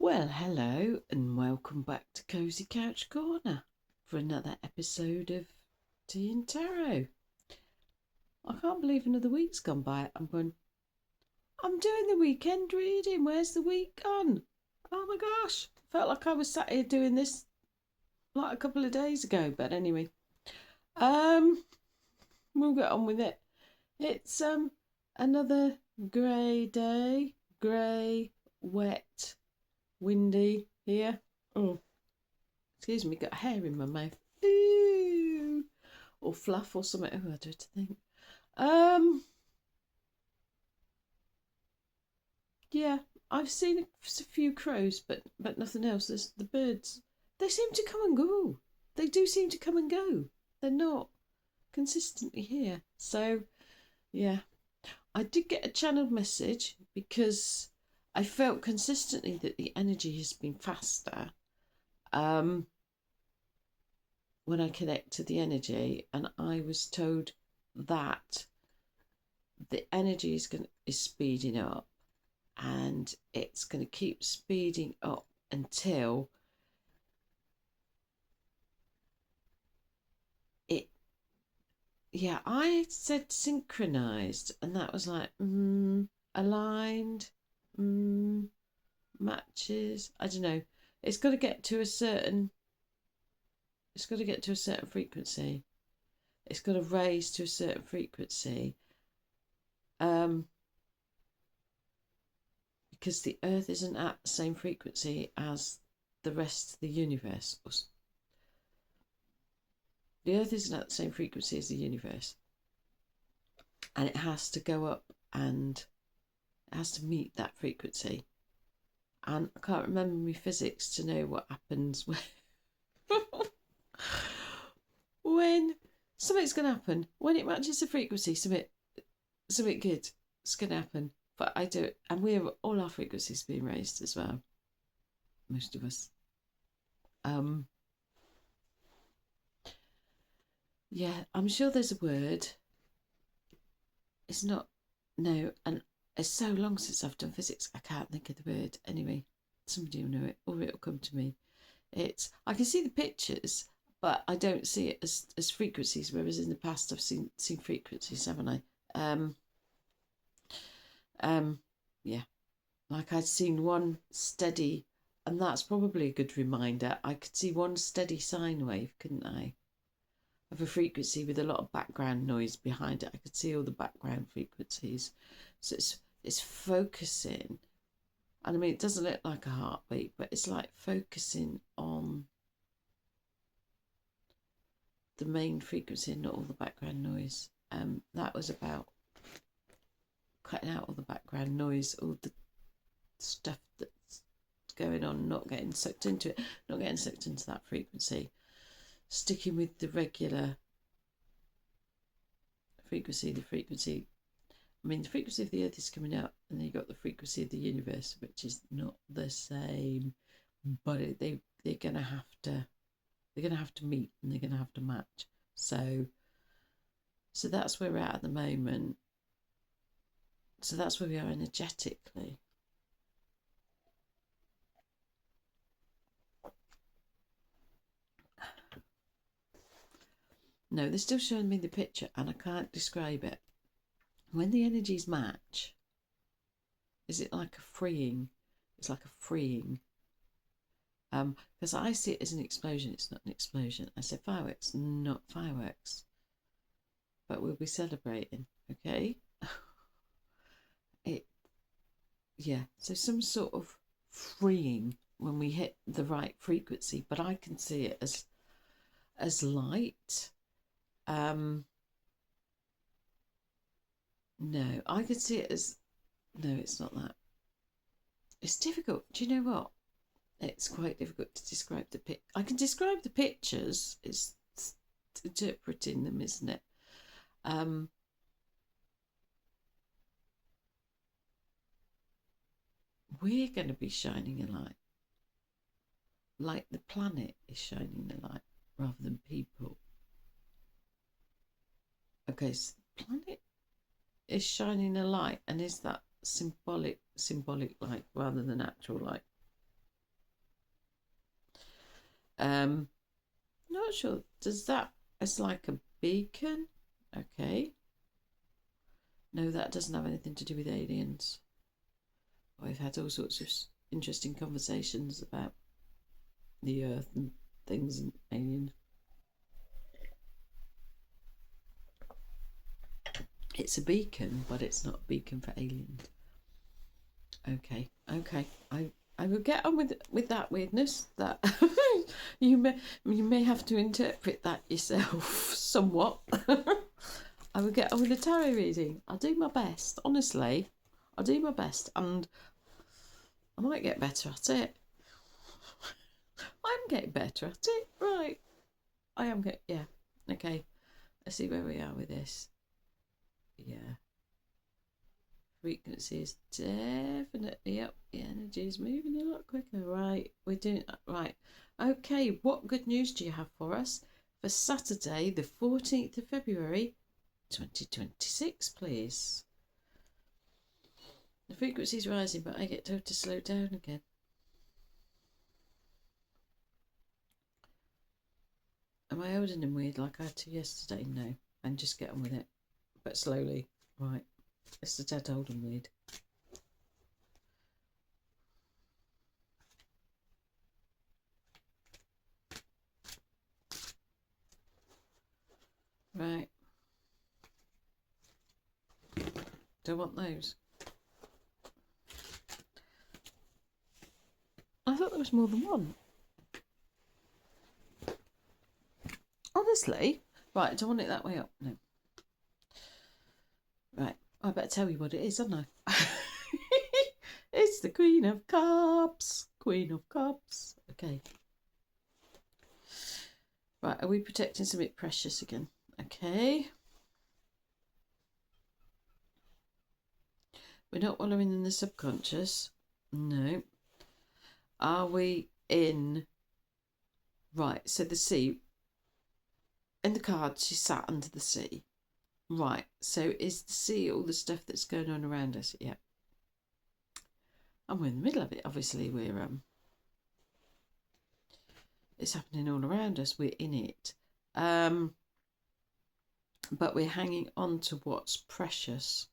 Well, hello and welcome back to Cozy Couch Corner for another episode of Tea and Tarot. I can't believe another week's gone by. I'm doing the weekend reading. Where's the week gone? Oh my gosh. Felt like I was sat here doing this like a couple of days ago. But anyway, um, we'll get on with it. It's another grey day. Grey, wet, windy here. Oh, excuse me, got hair in my mouth. Ooh. Or fluff or something. Oh, I don't think. Yeah, I've seen a few crows, but nothing else. There's the birds. They seem to come and go. They do seem to come and go. They're not consistently here. So yeah, I did get a channeled message because I felt consistently that the energy has been faster. Um, when I connect to the energy, and I was told that the energy is speeding up, and it's going to keep speeding up until it. Yeah, I said synchronized, and that was like aligned, matches. I don't know. It's got to get to a certain. It's got to get to a certain frequency. It's got to raise to a certain frequency. Because the Earth isn't at the same frequency as the rest of the universe. The Earth isn't at the same frequency as the universe, and it has to go up and it has to meet that frequency. And I can't remember my physics to know what happens when something's going to happen. When it matches the frequency, something good is going to happen. But I do it, and all our frequencies being raised as well. Most of us. Yeah, I'm sure there's a word. It's not, no, and it's so long since I've done physics, I can't think of the word. Anyway, somebody will know it, or it'll come to me. I can see the pictures, but I don't see it as frequencies. Whereas in the past, I've seen frequencies, haven't I? Yeah, like I'd seen one steady, and that's probably a good reminder. I could see one steady sine wave, couldn't I? Of a frequency with a lot of background noise behind it. I could see all the background frequencies. So it's focusing. And I mean, it doesn't look like a heartbeat, but it's like focusing on the main frequency and not all the background noise. That was about cutting out all the background noise, all the stuff that's going on, not getting sucked into it, not getting sucked into that frequency. Sticking with the regular frequency, the frequency of the Earth is coming out, and then you've got the frequency of the universe, which is not the same, but they're gonna have to meet, and they're gonna have to match. So that's where we're at the moment. So that's where we are energetically. No, they're still showing me the picture, and I can't describe it. When the energies match, is it like a freeing? It's like a freeing. Because I see it as an explosion. It's not an explosion. I said fireworks, not fireworks. But we'll be celebrating, okay? So some sort of freeing when we hit the right frequency, but I can see it as light. No, I could see it as, no, it's not that. It's difficult. Do you know what? It's quite difficult to describe the pic. I can describe the pictures. It's interpreting them, isn't it? We're going to be shining a light, like the planet is shining a light, rather than people. Okay, so the planet is shining a light, and is that symbolic light rather than actual light? Not sure. Does that? It's like a beacon. Okay. No, that doesn't have anything to do with aliens. I've had all sorts of interesting conversations about the Earth and things and aliens. It's a beacon, but it's not a beacon for aliens. Okay. I will get on with that weirdness. That you may have to interpret that yourself somewhat. I will get on with the tarot reading. I'll do my best. Honestly, I'll do my best, and I might get better at it. I'm getting better at it. Right. I am getting. Yeah. Okay. Let's see where we are with this. Yeah. Frequency is definitely up. The energy is moving a lot quicker. Right, we're doing that. Right. Okay, what good news do you have for us for Saturday, the 14th of February, 2026, please? The frequency is rising, but I get told to slow down again. Am I holding him weird like I had to yesterday? No, and just get on with it, but slowly. Right. It's the dead old and weird. Right. Do I want those? I thought there was more than one. Honestly. Right, do I want it that way up? No. Right, I better tell you what it is, don't I? It's the Queen of Cups. Queen of Cups. Okay. Right, are we protecting something precious again? Okay. We're not wallowing in the subconscious. No. Are we in... Right, so the sea. In the card, she sat under the sea. Right, so is the sea all the stuff that's going on around us? Yeah. And we're in the middle of it. Obviously, we're... It's happening all around us. We're in it. But we're hanging on to what's precious.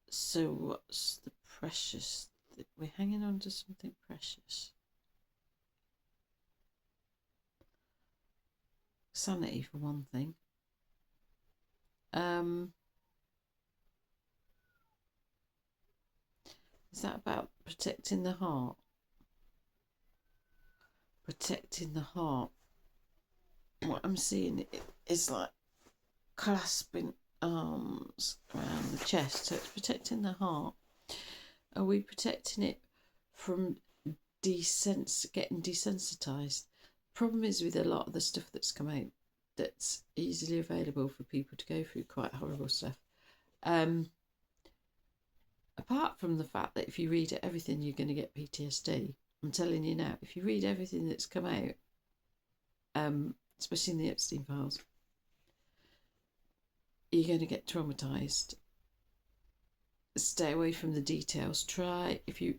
So what's the precious? We're hanging on to something precious. Sanity, for one thing. Is that about protecting the heart? Protecting the heart. What I'm seeing is like clasping arms around the chest. So it's protecting the heart. Are we protecting it from getting desensitized? Problem is with a lot of the stuff that's come out that's easily available for people to go through quite horrible stuff. Apart from the fact that if you read everything, you're going to get PTSD. I'm telling you now, if you read everything that's come out, especially in the Epstein files, you're going to get traumatized. Stay away from the details. Try, if you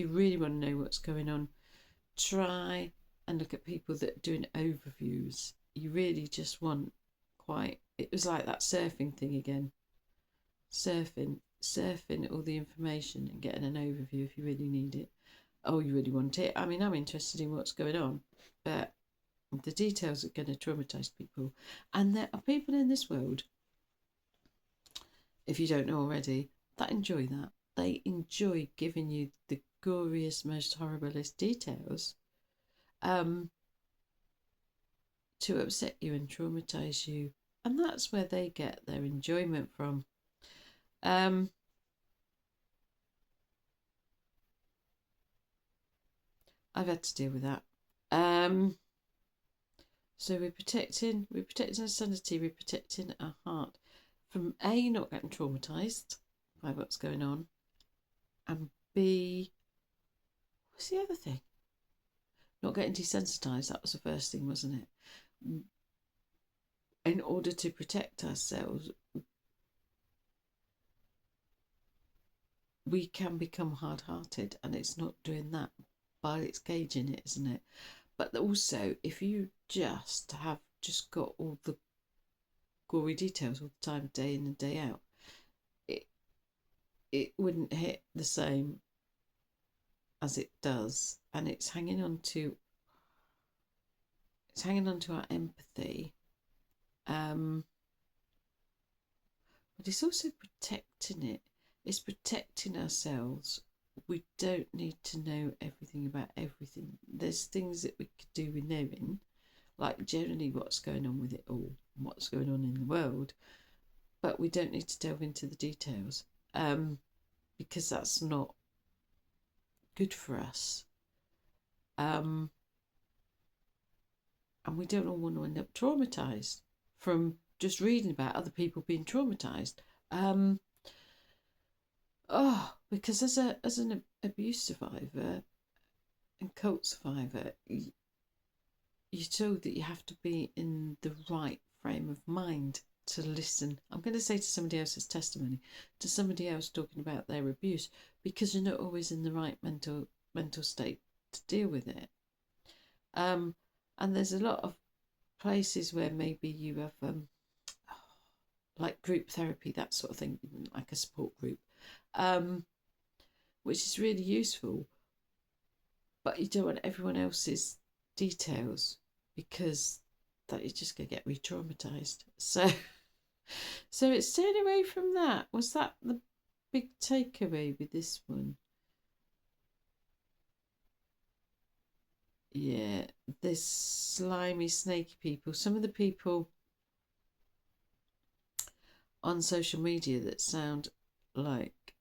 really want to know what's going on, try and look at people that are doing overviews. You really just want it was like that surfing thing again. Surfing all the information and getting an overview if you really need it. Oh, you really want it? I mean, I'm interested in what's going on, but the details are going to traumatize people. And there are people in this world, if you don't know already, that enjoy that. They enjoy giving you the goriest, most horriblest details to upset you and traumatize you. And that's where they get their enjoyment from. I've had to deal with that. So we're protecting our sanity, we're protecting our heart from A, not getting traumatized by what's going on, and B, what's the other thing? Not getting desensitized. That was the first thing, wasn't it? In order to protect ourselves, we can become hard-hearted, and it's not doing that, but it's gauging it, isn't it? But also, if you just got all the gory details all the time, day in and day out, it wouldn't hit the same as it does, and it's hanging on to our empathy, but it's also protecting it. It's protecting ourselves. We don't need to know everything about everything. There's things that we could do with knowing, like generally what's going on with it all, what's going on in the world, but we don't need to delve into the details, because that's not good for us. And we don't all want to end up traumatized from just reading about other people being traumatized. Because as an abuse survivor and cult survivor, you're told that you have to be in the right frame of mind to listen. I'm going to say to somebody else's testimony, to somebody else talking about their abuse, because you're not always in the right mental state to deal with it. And there's a lot of places where maybe you have like group therapy, that sort of thing, like a support group, which is really useful, but you don't want everyone else's details, because that you're just going to get re-traumatized. So it's staying away from that. Was that the big takeaway with this one? Yeah, this slimy, snaky people. Some of the people on social media that sound like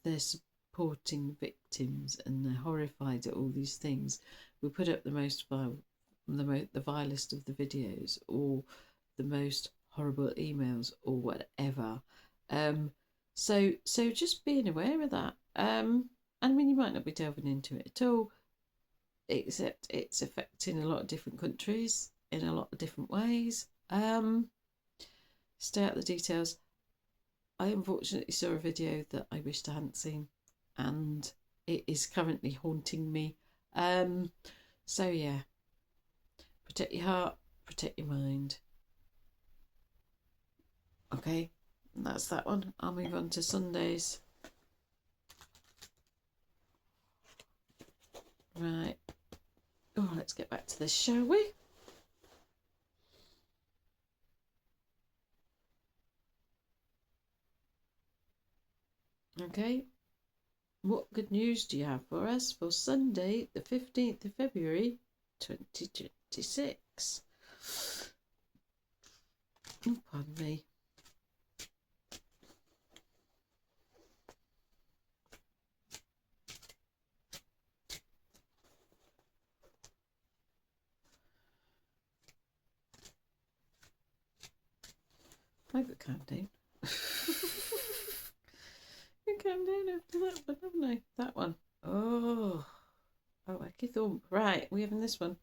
they're supporting victims and they're horrified at all these things, we put up the vilest of the videos, or the most horrible emails, or whatever. So just being aware of that. I mean, you might not be delving into it at all, except it's affecting a lot of different countries in a lot of different ways. Stay out the details. I unfortunately saw a video that I wished I hadn't seen, and it is currently haunting me. So yeah, protect your heart, protect your mind. Okay, that's that one. I'll move on to Sundays. Right. Oh, let's get back to this, shall we? Okay. What good news do you have for us for Sunday, the 15th of February, 2026? Oh, pardon me. I got calmed down. I calmed down after that one, haven't I? That one. Oh, Ecky Thump. Right, we're having this one.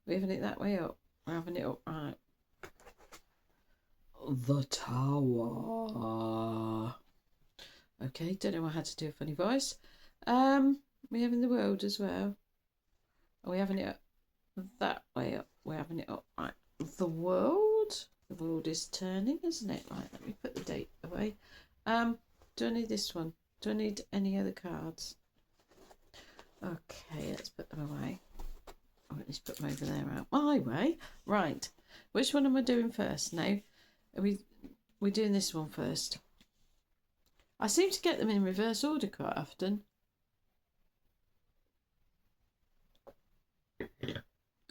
We're having it that way up. We're having it up, right. The Tower. Okay, don't know how to do a funny voice. We're having the world as well. Are we having it up that way up? We're having it up, right. The world. The world is turning, isn't it? Right, let me put the date away. Do I need this one? Do I need any other cards? Okay, let's put them away. Or at least put them over there out my way. Right, which one am I doing first now? We're doing this one first. I seem to get them in reverse order quite often,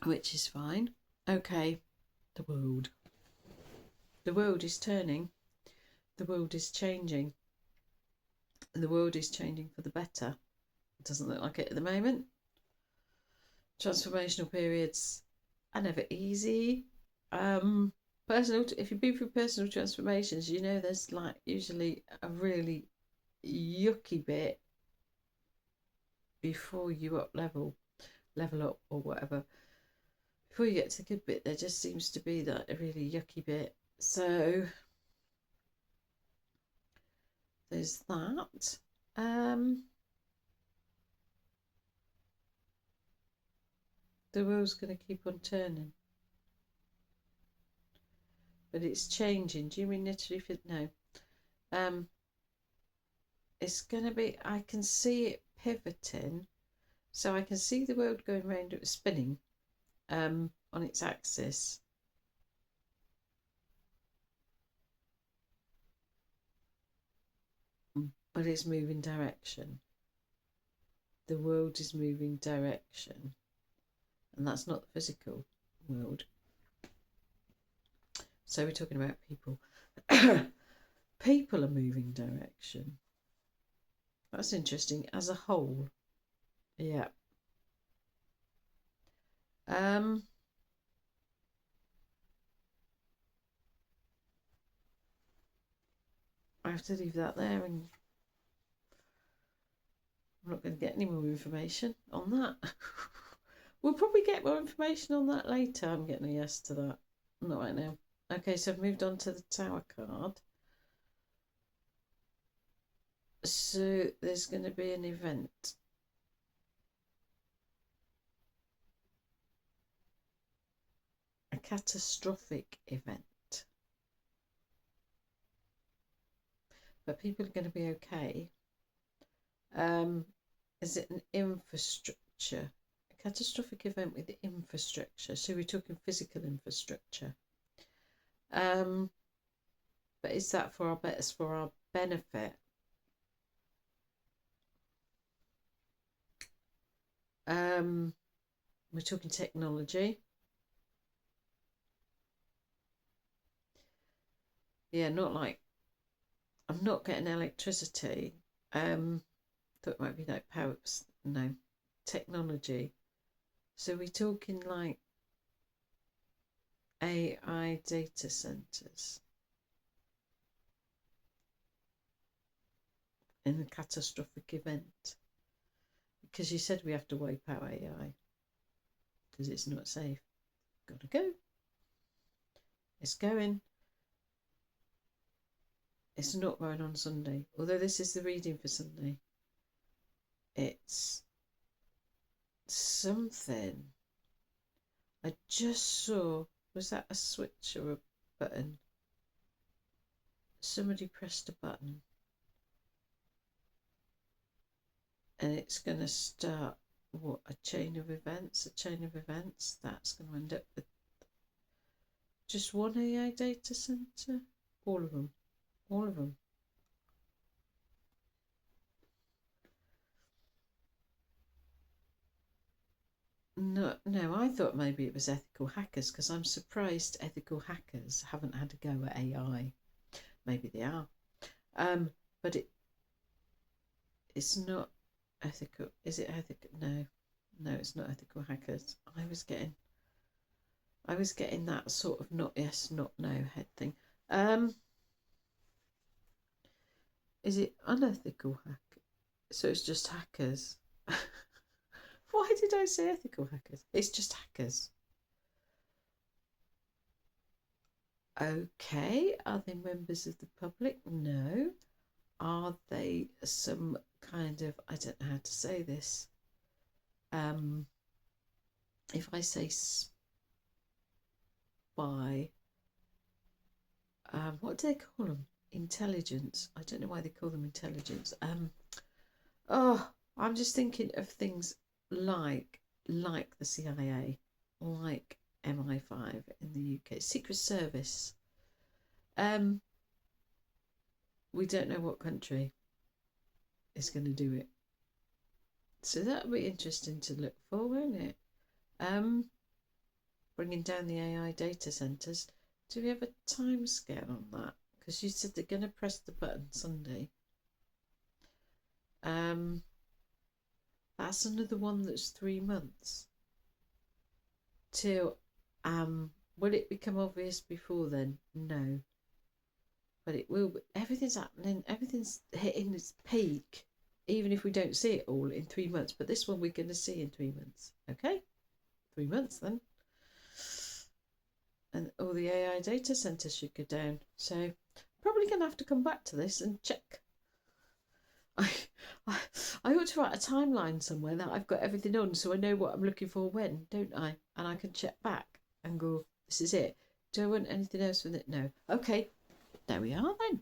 which is fine. Okay, the world. The world is turning. The world is changing. The world is changing for the better. It doesn't look like it at the moment. Transformational periods are never easy. If you've been through personal transformations, you know there's like usually a really yucky bit before you level up or whatever. Before you get to the good bit, there just seems to be that a really yucky bit. So there's that. The world's going to keep on turning. But it's changing. Do you mean literally? No. It's going to be, I can see it pivoting. So I can see the world going round, it was spinning on its axis. But it's moving direction. The world is moving direction. And that's not the physical world. So we're talking about people. People are moving direction. That's interesting as a whole. Yeah. I have to leave that there, and I'm not going to get any more information on that. We'll probably get more information on that later. I'm getting a yes to that. Not right now. Okay, so I've moved on to the Tower card. So there's going to be an event. A catastrophic event. But people are going to be okay. Is it an infrastructure? A catastrophic event with infrastructure. So we're talking physical infrastructure. But is that for our benefit? We're talking technology. Yeah, not like I'm not getting electricity. Thought it might be like power. No, technology. So we're talking like AI data centers in a catastrophic event. Because you said we have to wipe out AI because it's not safe. Gotta go. It's going. It's not going on Sunday, although this is the reading for Sunday. It's something. I just saw, was that a switch or a button? Somebody pressed a button and it's going to start what, a chain of events that's going to end up with just one AI data center. All of them. No, I thought maybe it was ethical hackers, because I'm surprised ethical hackers haven't had a go at AI. Maybe they are, but it's not ethical. Is it ethical? No, it's not ethical hackers. I was getting that sort of not yes, not no head thing. Is it unethical hack? So it's just hackers. Why did I say ethical hackers? It's just hackers. Okay, are they members of the public? No. Are they some kind of, I don't know how to say this. If I say spy, what do they call them? Intelligence. I don't know why they call them intelligence. I'm just thinking of things like the CIA, like MI5 in the UK, Secret Service. We don't know what country is going to do it, so that'll be interesting to look for, won't it? Bringing down the AI data centers. Do we have a time scale on that? Because you said they're going to press the button Sunday. That's another one that's 3 months till. Will it become obvious before then? No, but it will. Everything's happening. Everything's hitting its peak, even if we don't see it all in 3 months. But this one we're going to see in 3 months. Okay, 3 months then. And all the AI data centers should go down. So probably going to have to come back to this and check I, I, I ought to write a timeline somewhere that I've got everything on so I know what I'm looking for when, don't I? And I can check back and go, this is it. Do I want anything else with it? No. Okay, there we are then.